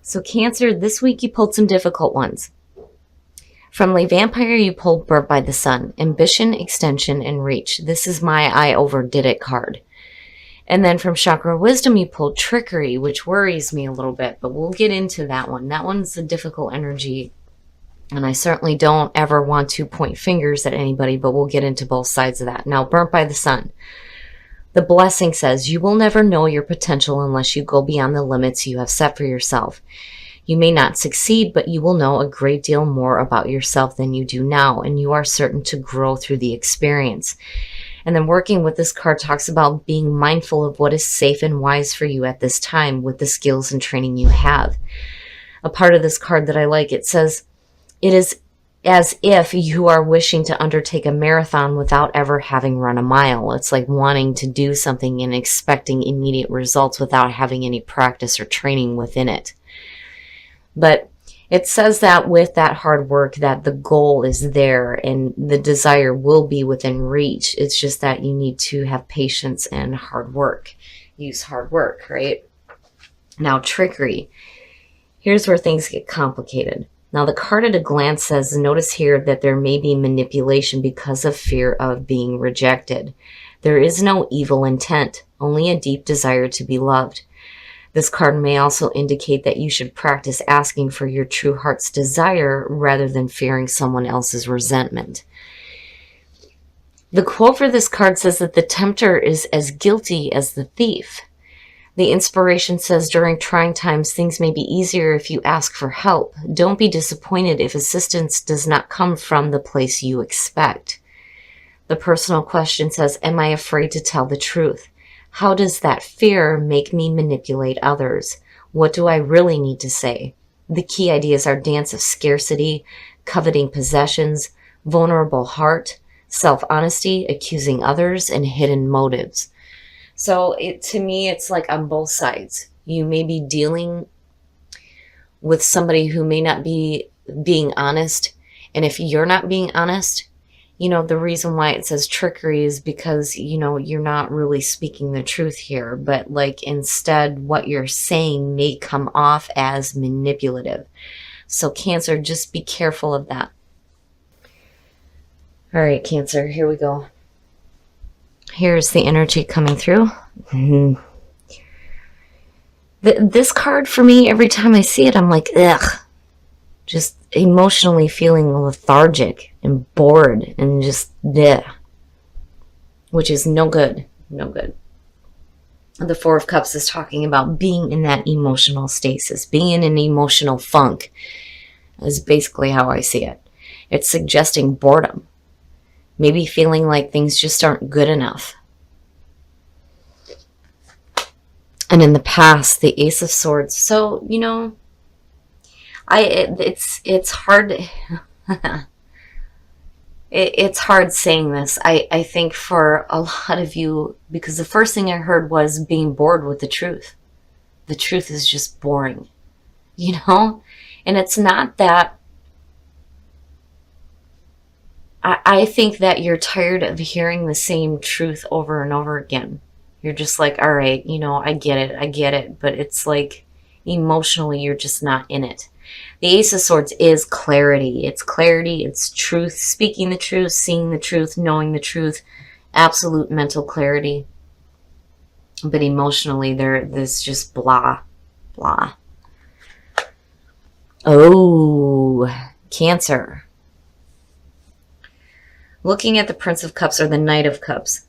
So Cancer, this week you pulled some difficult ones. From Lay Vampire, you pulled Burnt by the Sun, Ambition, Extension, and Reach. This is my I overdid it card. And then from Chakra Wisdom, you pulled Trickery, which worries me a little bit, but we'll get into that one. That one's a difficult energy, and I certainly don't ever want to point fingers at anybody, but we'll get into both sides of that. Now, Burnt by the Sun. The Blessing says, you will never know your potential unless you go beyond the limits you have set for yourself. You may not succeed, but you will know a great deal more about yourself than you do now, and you are certain to grow through the experience. And then working with this card talks about being mindful of what is safe and wise for you at this time with the skills and training you have. A part of this card that I like, it says, it is as if you are wishing to undertake a marathon without ever having run a mile. It's like wanting to do something and expecting immediate results without having any practice or training within it. But it says that with that hard work, that the goal is there and the desire will be within reach. It's just that you need to have patience and hard work. Use hard work, right? Now, Trickery. Here's where things get complicated. Now, the card at a glance says, notice here that there may be manipulation because of fear of being rejected. There is no evil intent, only a deep desire to be loved. This card may also indicate that you should practice asking for your true heart's desire rather than fearing someone else's resentment. The quote for this card says that the tempter is as guilty as the thief. The inspiration says, during trying times, things may be easier if you ask for help. Don't be disappointed if assistance does not come from the place you expect. The personal question says, am I afraid to tell the truth? How does that fear make me manipulate others? What do I really need to say? The key ideas are dance of scarcity, coveting possessions, vulnerable heart, self-honesty, accusing others, and hidden motives. So to me, it's like on both sides. You may be dealing with somebody who may not be being honest. And if you're not being honest, the reason why it says trickery is because, you're not really speaking the truth here. But instead, what you're saying may come off as manipulative. So Cancer, just be careful of that. All right, Cancer, here we go. Here's the energy coming through. This card for me, every time I see it, I'm like, ugh. Just emotionally feeling lethargic and bored and just, bleh. Which is no good. No good. The Four of Cups is talking about being in that emotional stasis. Being in an emotional funk is basically how I see it. It's suggesting boredom. Maybe feeling like things just aren't good enough. And in the past, the Ace of Swords. So, it's hard. It's hard saying this. I think for a lot of you, because the first thing I heard was being bored with the truth. The truth is just boring, And it's not that. I think that you're tired of hearing the same truth over and over again. You're just like, all right, I get it. But it's like emotionally, you're just not in it. The Ace of Swords is clarity. It's clarity. It's truth. Speaking the truth, seeing the truth, knowing the truth. Absolute mental clarity. But emotionally, there's just blah, blah. Oh, Cancer. Looking at the Prince of Cups or the Knight of Cups,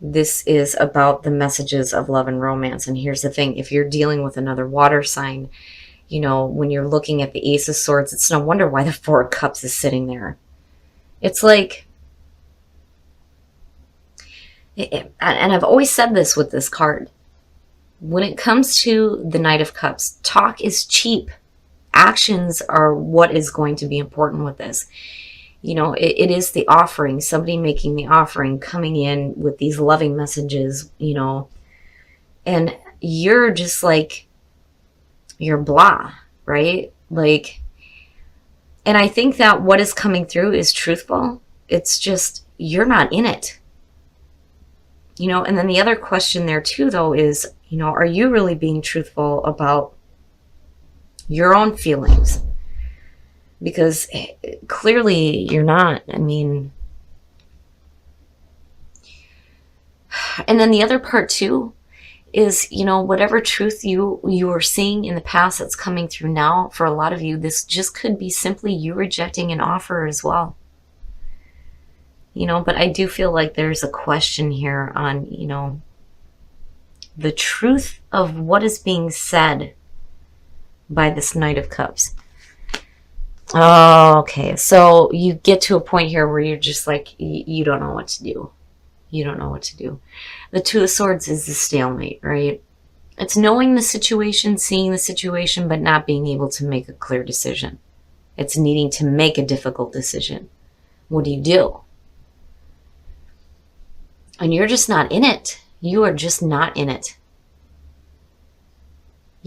this is about the messages of love and romance. And here's the thing. If you're dealing with another water sign, when you're looking at the Ace of Swords, it's no wonder why the Four of Cups is sitting there. It's like, and I've always said this with this card. When it comes to the Knight of Cups, talk is cheap. Actions are what is going to be important with this. It is the offering, somebody making the offering, coming in with these loving messages, and you're just like, you're blah, right? And I think that what is coming through is truthful. It's just, you're not in it. And then the other question there too, though, is, are you really being truthful about your own feelings, because clearly you're not. I mean, and then the other part too is, whatever truth you were seeing in the past that's coming through now, for a lot of you, this just could be simply you rejecting an offer as well. But I do feel like there's a question here on, the truth of what is being said by this Knight of Cups. Oh, okay. So you get to a point here where you're just like, you don't know what to do. You don't know what to do. The Two of Swords is the stalemate, right? It's knowing the situation, seeing the situation, but not being able to make a clear decision. It's needing to make a difficult decision. What do you do? And you're just not in it. You are just not in it.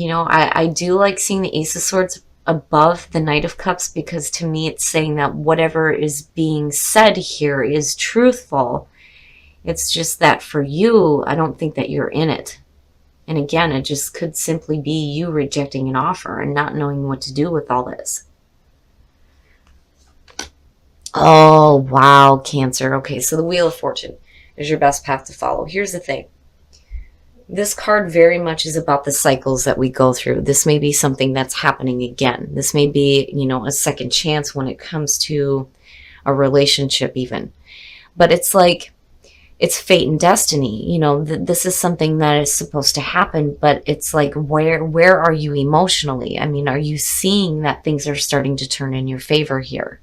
I do like seeing the Ace of Swords above the Knight of Cups, because to me it's saying that whatever is being said here is truthful. It's just that for you, I don't think that you're in it. And again, it just could simply be you rejecting an offer and not knowing what to do with all this. Oh, wow, Cancer. Okay, so the Wheel of Fortune is your best path to follow. Here's the thing. This card very much is about the cycles that we go through. This may be something that's happening again. This may be, a second chance when it comes to a relationship even. But it's like, it's fate and destiny. This is something that is supposed to happen, but it's like, where are you emotionally? I mean, are you seeing that things are starting to turn in your favor here?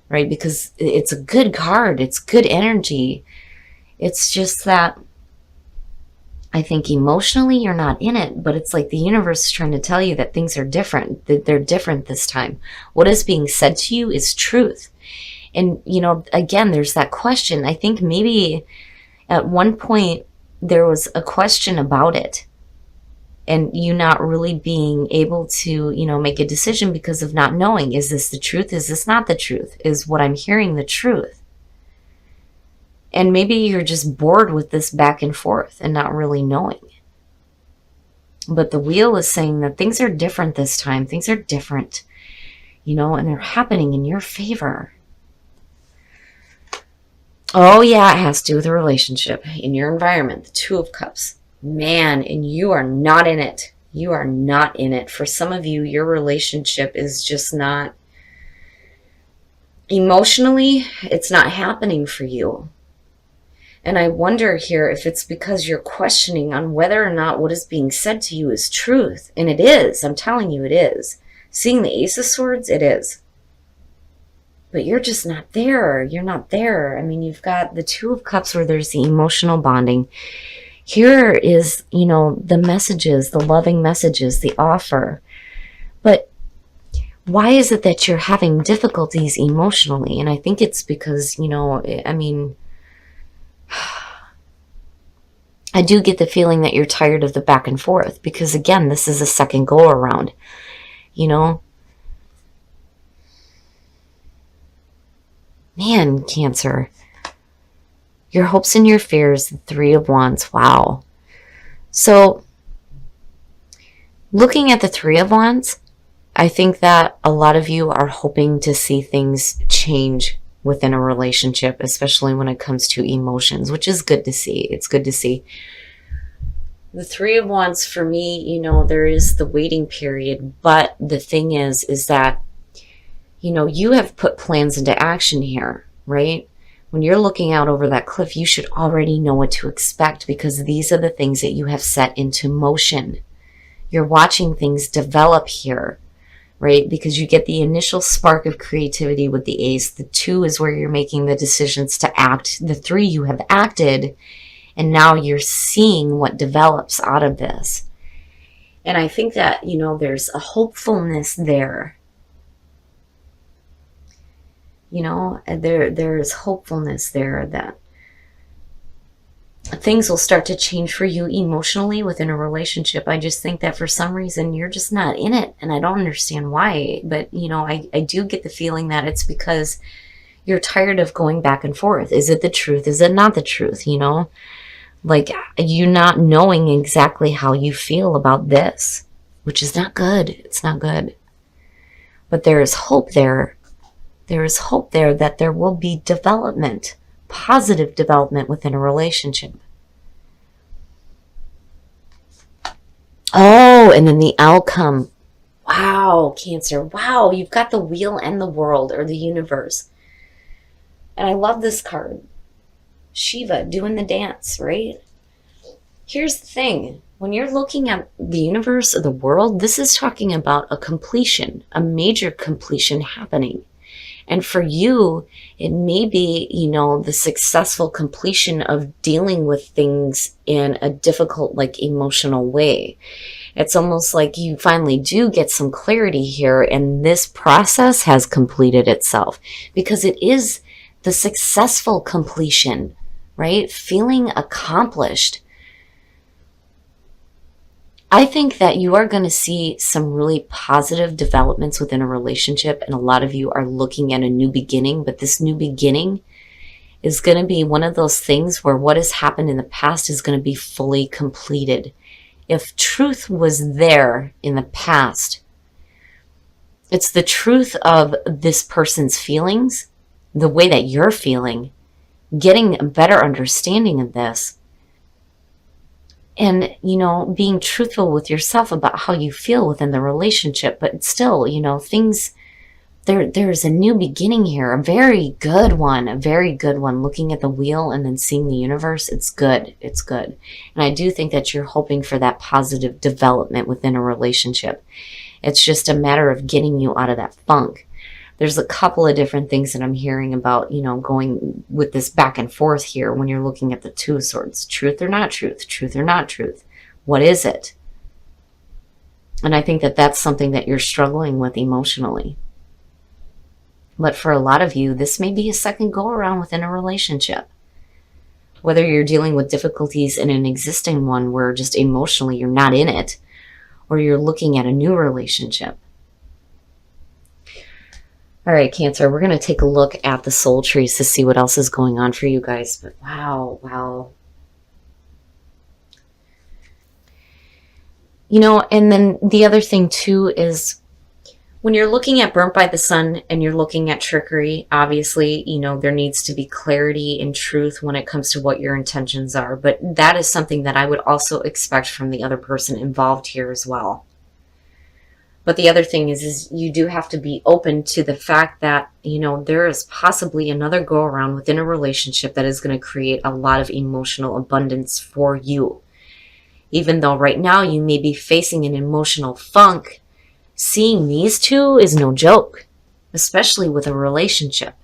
Right? Because it's a good card. It's good energy. It's just that I think emotionally you're not in it, but it's like the universe is trying to tell you that things are different, that they're different this time. What is being said to you is truth. And, again, there's that question. I think maybe at one point there was a question about it, and you not really being able to, make a decision because of not knowing. Is this the truth? Is this not the truth? Is what I'm hearing the truth? And maybe you're just bored with this back and forth and not really knowing. But the Wheel is saying that things are different this time. Things are different, and they're happening in your favor. Oh, yeah, it has to do with a relationship in your environment. The Two of Cups. Man, and you are not in it. You are not in it. For some of you, your relationship is just not... Emotionally, it's not happening for you. And I wonder here if it's because you're questioning on whether or not what is being said to you is truth. And it is. I'm telling you it is. Seeing the Ace of Swords, it is. But you're just not there. You're not there. I mean, you've got the Two of Cups where there's the emotional bonding. Here is, the messages, the loving messages, the offer. But why is it that you're having difficulties emotionally? And I think it's because, I do get the feeling that you're tired of the back and forth, because again, this is a second go around, Man, Cancer, your hopes and your fears, the Three of Wands. Wow. So looking at the Three of Wands, I think that a lot of you are hoping to see things change within a relationship, especially when it comes to emotions, which is good to see. It's good to see. The Three of Wands, for me, there is the waiting period, but the thing is that, you have put plans into action here, right? When you're looking out over that cliff, you should already know what to expect, because these are the things that you have set into motion. You're watching things develop here, right? Because you get the initial spark of creativity with the Ace. The Two is where you're making the decisions to act. The Three, you have acted, and now you're seeing what develops out of this. And I think that, there's a hopefulness there. There's hopefulness there that things will start to change for you emotionally within a relationship. I just think that for some reason you're just not in it, and I don't understand why. But, I do get the feeling that it's because you're tired of going back and forth. Is it the truth? Is it not the truth? Like you not knowing exactly how you feel about this. which is not good. It's not good. But there is hope there. There is hope there that there will be development, positive development within a relationship. Oh, and then the outcome. Wow, Cancer. Wow, you've got the wheel and the world, or the universe. And I love this card. Shiva doing the dance, right? Here's the thing. When you're looking at the universe or the world, this is talking about a completion, a major completion happening. And for you, it may be, the successful completion of dealing with things in a difficult, emotional way. It's almost like you finally do get some clarity here, and this process has completed itself because it is the successful completion, right? Feeling accomplished. I think that you are going to see some really positive developments within a relationship, and a lot of you are looking at a new beginning, but this new beginning is going to be one of those things where what has happened in the past is going to be fully completed. If truth was there in the past, it's the truth of this person's feelings, the way that you're feeling, getting a better understanding of this. And, being truthful with yourself about how you feel within the relationship. But still, things, there's a new beginning here, a very good one. Looking at the wheel and then seeing the universe, it's good. It's good. And I do think that you're hoping for that positive development within a relationship. It's just a matter of getting you out of that funk. There's a couple of different things that I'm hearing about, going with this back and forth here when you're looking at the Two of Swords. Truth or not truth? Truth or not truth? What is it? And I think that that's something that you're struggling with emotionally. But for a lot of you, this may be a second go around within a relationship. Whether you're dealing with difficulties in an existing one where just emotionally you're not in it, or you're looking at a new relationship. All right, Cancer, we're going to take a look at the soul trees to see what else is going on for you guys. But wow. And then the other thing too is when you're looking at burnt by the sun and you're looking at trickery, obviously, there needs to be clarity and truth when it comes to what your intentions are. But that is something that I would also expect from the other person involved here as well. But the other thing is you do have to be open to the fact that, there is possibly another go around within a relationship that is going to create a lot of emotional abundance for you. Even though right now you may be facing an emotional funk, seeing these two is no joke, especially with a relationship.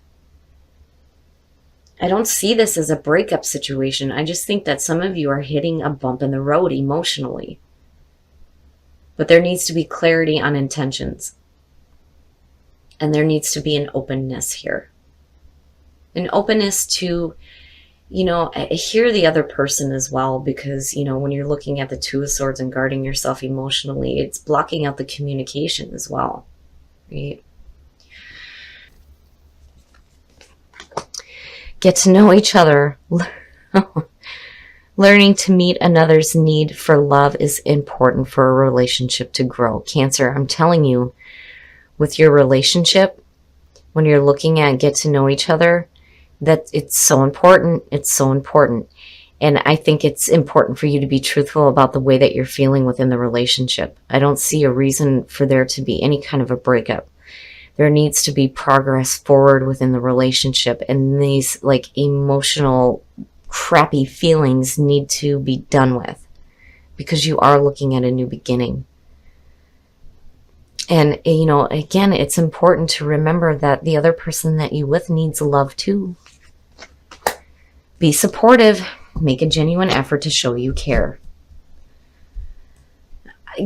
I don't see this as a breakup situation. I just think that some of you are hitting a bump in the road emotionally. But there needs to be clarity on intentions. And there needs to be an openness here. An openness to, hear the other person as well. Because, when you're looking at the Two of Swords and guarding yourself emotionally, it's blocking out the communication as well. Right? Get to know each other. Learning to meet another's need for love is important for a relationship to grow. Cancer, I'm telling you, with your relationship, when you're looking at get to know each other, that it's so important. It's so important. And I think it's important for you to be truthful about the way that you're feeling within the relationship. I don't see a reason for there to be any kind of a breakup. There needs to be progress forward within the relationship. And these emotional crappy feelings need to be done with because you are looking at a new beginning. And, again, it's important to remember that the other person that you with needs love too. Be supportive. Make a genuine effort to show you care.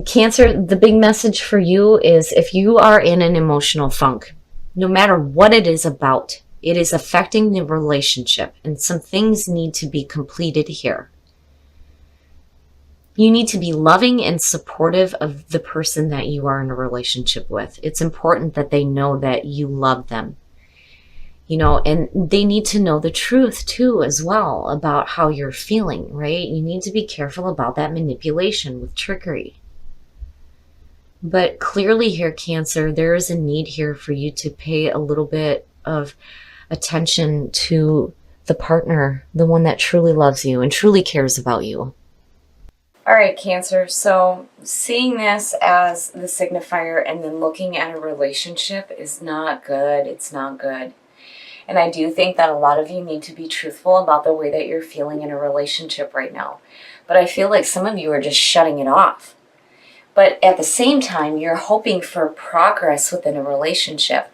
Cancer, the big message for you is if you are in an emotional funk, no matter what it is about, it is affecting the relationship, and some things need to be completed here. You need to be loving and supportive of the person that you are in a relationship with. It's important that they know that you love them. And they need to know the truth too as well about how you're feeling, right? You need to be careful about that manipulation with trickery. But clearly here, Cancer, there is a need here for you to pay a little bit of attention to the partner, the one that truly loves you and truly cares about you. All right, Cancer. So seeing this as the signifier and then looking at a relationship is not good. It's not good. And I do think that a lot of you need to be truthful about the way that you're feeling in a relationship right now. But I feel like some of you are just shutting it off. But at the same time, you're hoping for progress within a relationship.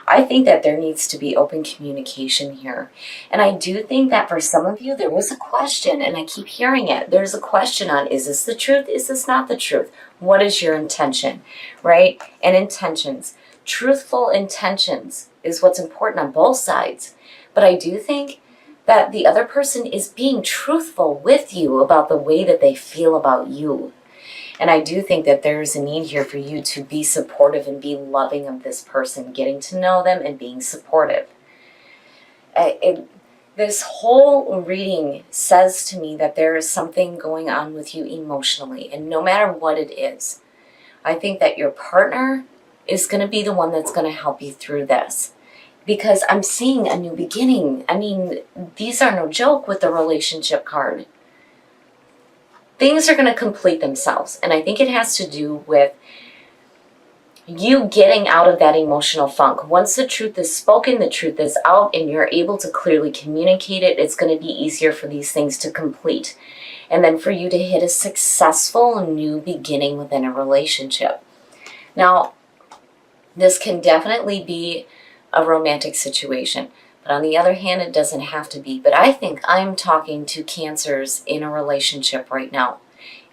I think that there needs to be open communication here. And I do think that for some of you, there was a question, and I keep hearing it. There's a question on, is this the truth? Is this not the truth? What is your intention, right? And intentions. Truthful intentions is what's important on both sides. But I do think that the other person is being truthful with you about the way that they feel about you. And I do think that there's a need here for you to be supportive and be loving of this person, getting to know them and being supportive. This whole reading says to me that there is something going on with you emotionally, and no matter what it is, I think that your partner is going to be the one that's going to help you through this. Because I'm seeing a new beginning. I mean, these are no joke with the relationship card. Things are going to complete themselves. And I think it has to do with you getting out of that emotional funk. Once the truth is spoken, the truth is out, and you're able to clearly communicate it, it's going to be easier for these things to complete. And then for you to hit a successful new beginning within a relationship. Now, this can definitely be a romantic situation. But on the other hand, it doesn't have to be. But I think I'm talking to Cancers in a relationship right now.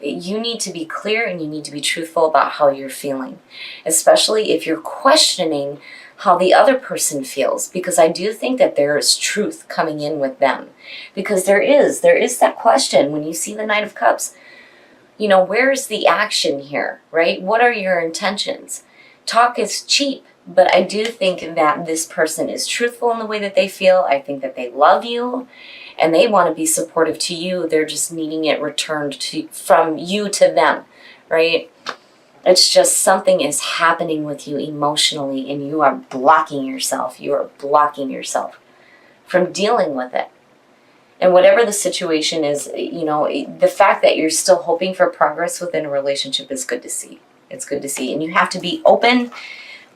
You need to be clear and you need to be truthful about how you're feeling, especially if you're questioning how the other person feels, because I do think that there is truth coming in with them. Because there is that question when you see the Knight of Cups. You know, where's the action here, right? What are your intentions? Talk is cheap. But I do think that this person is truthful in the way that they feel. I think that they love you and they want to be supportive to you. They're just needing it returned from you to them, right? It's just something is happening with you emotionally and you are blocking yourself. You are blocking yourself from dealing with it. And whatever the situation is, you know, the fact that you're still hoping for progress within a relationship is good to see. It's good to see. And you have to be open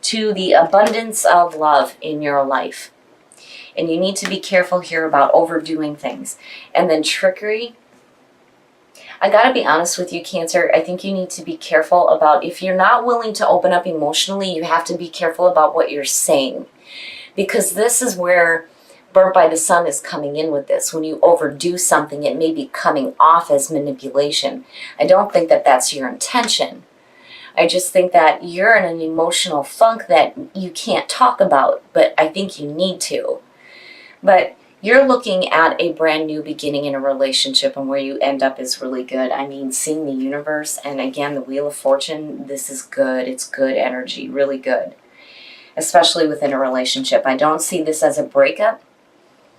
to the abundance of love in your life. And you need to be careful here about overdoing things. And then trickery. I gotta be honest with you, Cancer. I think you need to be careful about, if you're not willing to open up emotionally, you have to be careful about what you're saying. Because this is where Burnt by the Sun is coming in with this. When you overdo something, it may be coming off as manipulation. I don't think that that's your intention. I just think that you're in an emotional funk that you can't talk about, but I think you need to. But you're looking at a brand new beginning in a relationship, and where you end up is really good. I mean, seeing the universe, and again, the Wheel of Fortune, this is good. It's good energy, really good, especially within a relationship. I don't see this as a breakup.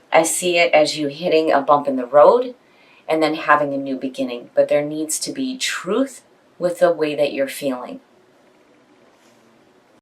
I see it as you hitting a bump in the road and then having a new beginning. But there needs to be truth with the way that you're feeling.